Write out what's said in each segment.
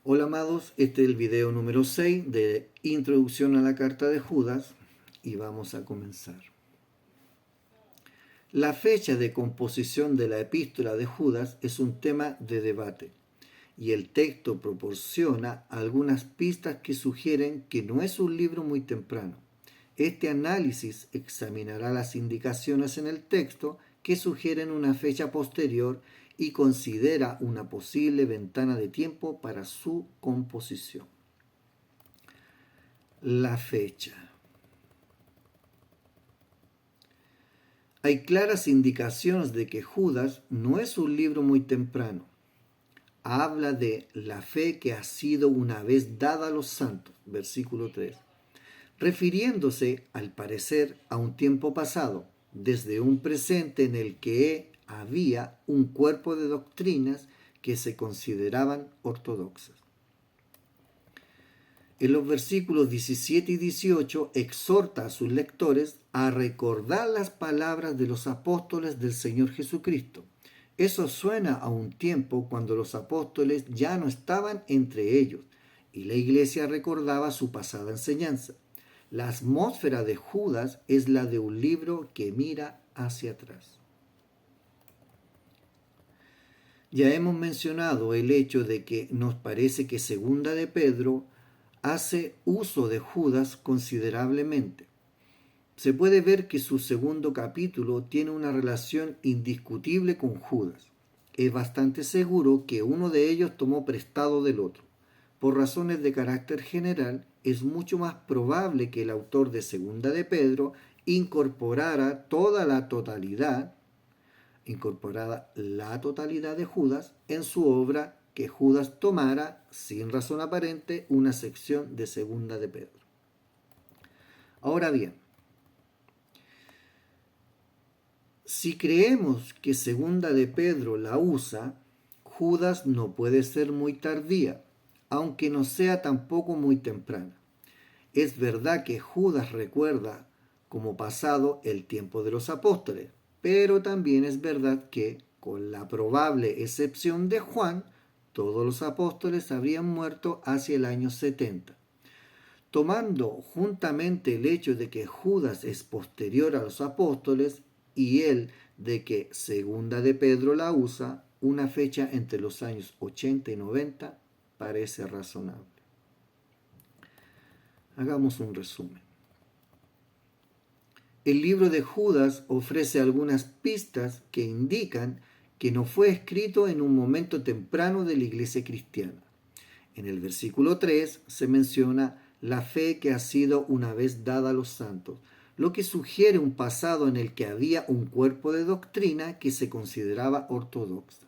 Hola amados, este es el video número 6 de Introducción a la Carta de Judas y vamos a comenzar. La fecha de composición de la epístola de Judas es un tema de debate y el texto proporciona algunas pistas que sugieren que no es un libro muy temprano. Este análisis examinará las indicaciones en el texto que sugieren una fecha posterior y considera una posible ventana de tiempo para su composición. La fecha. Hay claras indicaciones de que Judas no es un libro muy temprano. Habla de la fe que ha sido una vez dada a los santos, versículo 3, refiriéndose, al parecer, a un tiempo pasado, desde un presente en el que había un cuerpo de doctrinas que se consideraban ortodoxas. En los versículos 17 y 18 exhorta a sus lectores a recordar las palabras de los apóstoles del Señor Jesucristo. Eso suena a un tiempo cuando los apóstoles ya no estaban entre ellos y la iglesia recordaba su pasada enseñanza. La atmósfera de Judas es la de un libro que mira hacia atrás. Ya hemos mencionado el hecho de que nos parece que Segunda de Pedro hace uso de Judas considerablemente. Se puede ver que su segundo capítulo tiene una relación indiscutible con Judas. Es bastante seguro que uno de ellos tomó prestado del otro. Por razones de carácter general, es mucho más probable que el autor de Segunda de Pedro incorporara la totalidad de Judas en su obra, que Judas tomara, sin razón aparente, una sección de Segunda de Pedro. Ahora bien, si creemos que Segunda de Pedro la usa, Judas no puede ser muy tardía, aunque no sea tampoco muy temprana. Es verdad que Judas recuerda como pasado el tiempo de los apóstoles, pero también es verdad que, con la probable excepción de Juan, todos los apóstoles habrían muerto hacia el año 70. Tomando juntamente el hecho de que Judas es posterior a los apóstoles y el de que Segunda de Pedro la usa, una fecha entre los años 80 y 90 parece razonable. Hagamos un resumen. El libro de Judas ofrece algunas pistas que indican que no fue escrito en un momento temprano de la iglesia cristiana. En el versículo 3 se menciona la fe que ha sido una vez dada a los santos, lo que sugiere un pasado en el que había un cuerpo de doctrina que se consideraba ortodoxa.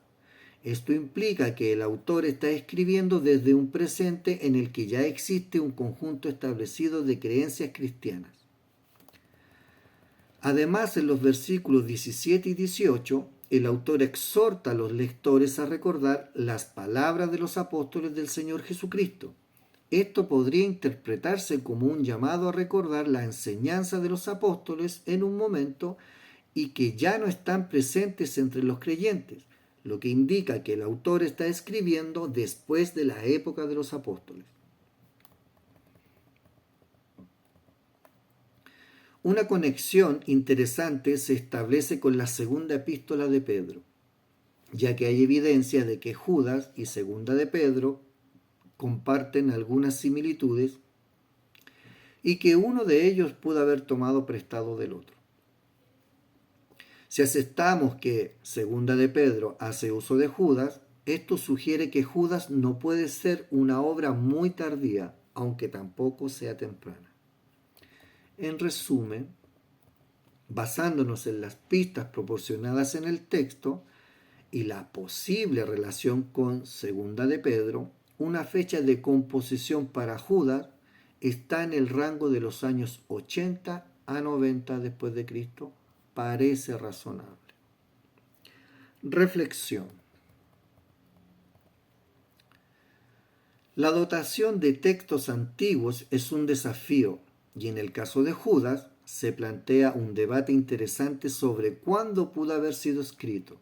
Esto implica que el autor está escribiendo desde un presente en el que ya existe un conjunto establecido de creencias cristianas. Además, en los versículos 17 y 18, el autor exhorta a los lectores a recordar las palabras de los apóstoles del Señor Jesucristo. Esto podría interpretarse como un llamado a recordar la enseñanza de los apóstoles en un momento y que ya no están presentes entre los creyentes, lo que indica que el autor está escribiendo después de la época de los apóstoles. Una conexión interesante se establece con la segunda epístola de Pedro, ya que hay evidencia de que Judas y Segunda de Pedro comparten algunas similitudes y que uno de ellos pudo haber tomado prestado del otro. Si aceptamos que Segunda de Pedro hace uso de Judas, esto sugiere que Judas no puede ser una obra muy tardía, aunque tampoco sea temprana. En resumen, basándonos en las pistas proporcionadas en el texto y la posible relación con Segunda de Pedro, una fecha de composición para Judas está en el rango de los años 80 a 90 después de Cristo. Parece razonable. Reflexión. La dotación de textos antiguos es un desafío y en el caso de Judas se plantea un debate interesante sobre cuándo pudo haber sido escrito.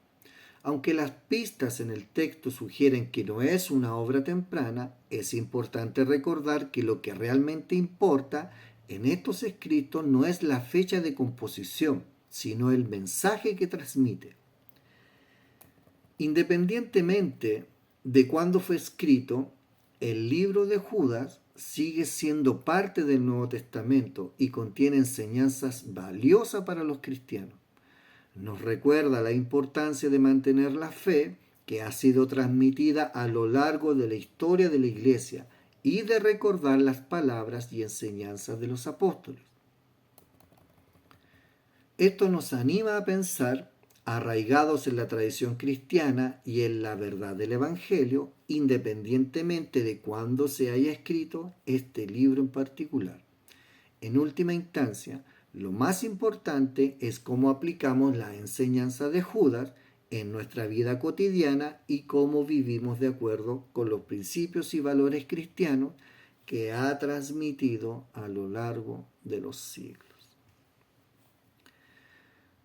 Aunque las pistas en el texto sugieren que no es una obra temprana, es importante recordar que lo que realmente importa en estos escritos no es la fecha de composición, sino el mensaje que transmite. Independientemente de cuándo fue escrito, el libro de Judas sigue siendo parte del Nuevo Testamento y contiene enseñanzas valiosas para los cristianos. Nos recuerda la importancia de mantener la fe que ha sido transmitida a lo largo de la historia de la Iglesia y de recordar las palabras y enseñanzas de los apóstoles. Esto nos anima a pensar, arraigados en la tradición cristiana y en la verdad del Evangelio, independientemente de cuándo se haya escrito este libro en particular. En última instancia, lo más importante es cómo aplicamos la enseñanza de Judas en nuestra vida cotidiana y cómo vivimos de acuerdo con los principios y valores cristianos que ha transmitido a lo largo de los siglos.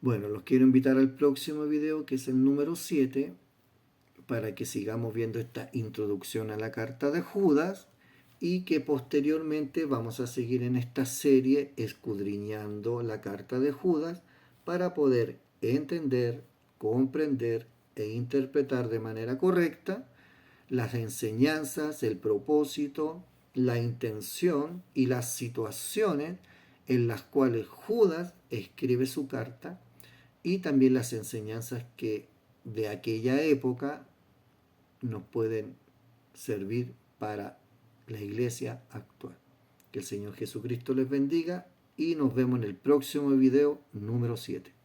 Bueno, los quiero invitar al próximo video, que es el número 7, para que sigamos viendo esta introducción a la carta de Judas y que posteriormente vamos a seguir en esta serie escudriñando la carta de Judas para poder entender, comprender e interpretar de manera correcta las enseñanzas, el propósito, la intención y las situaciones en las cuales Judas escribe su carta y también las enseñanzas que de aquella época nos pueden servir para la iglesia actual. Que el Señor Jesucristo les bendiga y nos vemos en el próximo video número 7.